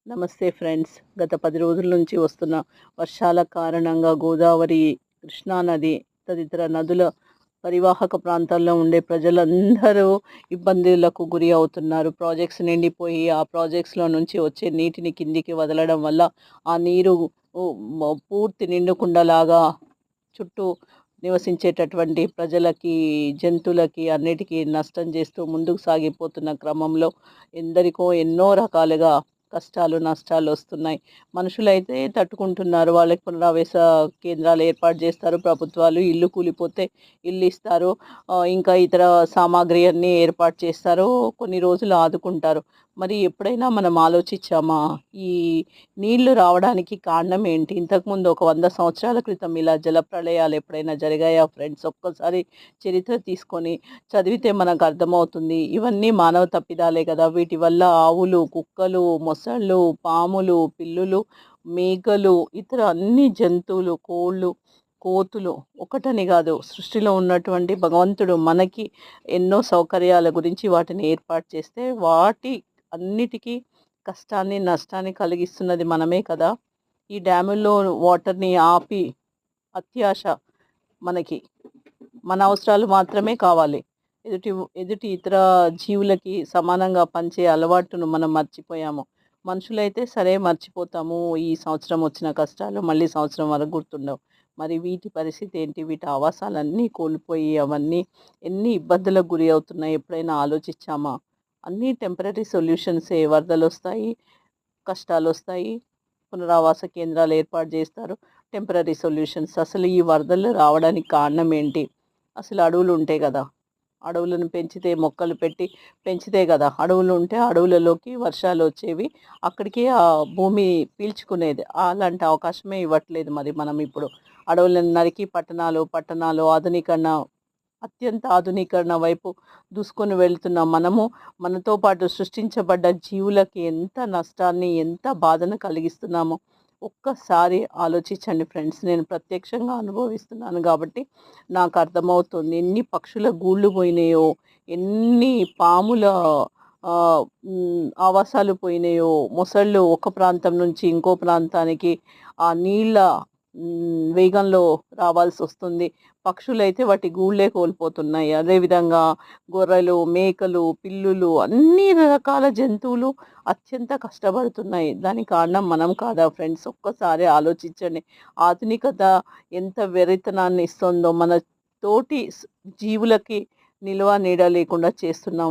నమస్తే ఫ్రెండ్స్. గత 10 రోజుల నుంచి వస్తున్న వర్షాల కారణంగా గోదావరి, కృష్ణా నది తదితర నదుల పరివాహక ప్రాంతాల్లో ఉండే ప్రజలందరూ ఇబ్బందులకు గురి అవుతున్నారు. ప్రాజెక్ట్స్ నిండిపోయి, ఆ ప్రాజెక్ట్స్‌లో నుంచి వచ్చే నీటిని కిందికి వదలడం వల్ల ఆ నీరు ఉ పూర్తి నిండుకుండలాగా చుట్టూ నివసించేటటువంటి ప్రజలకి, జంతువులకి అన్నిటికీ నష్టం చేస్తూ ముందుకు సాగిపోతున్న క్రమంలో ఎందరికో ఎన్నో రకాలుగా కష్టాలు, నష్టాలొస్తున్నాయి. మనుషులైతే తట్టుకుంటున్నారు. వాళ్ళకి పునరావాస కేంద్రాలు ఏర్పాటు చేస్తారు ప్రభుత్వాలు. ఇల్లు కూలిపోతే ఇల్లిస్తారు. ఇంకా ఇతర సామాగ్రి అన్నీ ఏర్పాటు చేస్తారు. కొన్ని రోజులు ఆదుకుంటారు. మరి ఎప్పుడైనా మనం ఆలోచించామా? ఈ నీళ్లు రావడానికి కారణం ఏంటి? ఇంతకుముందు ఒక 100 సంవత్సరాల క్రితం ఇలా జలప్రళయాలు ఎప్పుడైనా జరిగాయా ఫ్రెండ్స్? ఒక్కసారి చరిత్ర తీసుకొని చదివితే మనకు అర్థమవుతుంది. ఇవన్నీ మానవ తప్పిదాలే కదా! వీటి వల్ల ఆవులు, కుక్కలు, మొసళ్ళు, పాములు, పిల్లులు, మేకలు, ఇతర అన్ని జంతువులు, కోళ్ళు, కోతులు ఒకటని కాదు, సృష్టిలో ఉన్నటువంటి భగవంతుడు మనకి ఎన్నో సౌకర్యాల గురించి వాటిని ఏర్పాటు చేస్తే వాటి అన్నిటికీ కష్టాన్ని, నష్టాన్ని కలిగిస్తున్నది మనమే కదా! ఈ డ్యాముల్లో వాటర్‌ని ఆపి అత్యాశ మనకి, మన అవసరాలు మాత్రమే కావాలి. ఎదుటి ఎదుటి ఇతర జీవులకి సమానంగా పంచే అలవాటును మనం మర్చిపోయాము. మనుషులైతే సరే మర్చిపోతాము. ఈ సంవత్సరం వచ్చిన కష్టాలు మళ్ళీ సంవత్సరం వరకు గుర్తుండవు. మరి వీటి పరిస్థితి ఏంటి? వీటి ఆవాసాలన్నీ కోల్పోయి అవన్నీ ఎన్ని ఇబ్బందులకు గురి అవుతున్నాయి ఎప్పుడైనా ఆలోచించామా? అన్నీ టెంపరరీ సొల్యూషన్సే. వరదలొస్తాయి, కష్టాలొస్తాయి, పునరావాస కేంద్రాలు ఏర్పాటు చేస్తారు. Temporary solutions. అసలు ఈ వరదలు రావడానికి కారణం ఏంటి? అసలు అడవులు ఉంటాయి కదా! అడవులను పెంచితే, మొక్కలు పెట్టి పెంచితే కదా అడవులు ఉంటే అడవులలోకి వర్షాలు వచ్చేవి. అక్కడికి ఆ భూమి పీల్చుకునేది. అలాంటి అవకాశమే ఇవ్వట్లేదు మరి మనం ఇప్పుడు. అడవులను నరికి పట్టణాలు, పట్టణాలు ఆధునీకరణ, అత్యంత ఆధునీకరణ వైపు దూసుకొని వెళ్తున్న మనము, మనతో పాటు సృష్టించబడ్డ జీవులకి ఎంత నష్టాన్ని, ఎంత బాధను కలిగిస్తున్నామో ఒక్కసారి ఆలోచించండి ఫ్రెండ్స్. నేను ప్రత్యక్షంగా అనుభవిస్తున్నాను కాబట్టి నాకు అర్థమవుతుంది. ఎన్ని పక్షుల గూళ్ళు పోయినాయో, ఎన్ని పాముల ఆవాసాలు పోయినాయో, మొసళ్ళు ఒక ప్రాంతం నుంచి ఇంకో ప్రాంతానికి ఆ నీళ్ళ వేగంలో రావాల్సొస్తుంది. పక్షులైతే వాటి గూళ్ళే కోల్పోతున్నాయి. అదేవిధంగా గొర్రెలు, మేకలు, పిల్లులు అన్ని రకాల జంతువులు అత్యంత కష్టపడుతున్నాయి. దానికి కారణం మనం కాదా ఫ్రెండ్స్? ఒక్కసారి ఆలోచించండి. ఆధునికత ఎంత వెర్రితనాన్ని ఇస్తుందో మన తోటి జీవులకి నిలువ నీడ లేకుండా చేస్తున్నాం.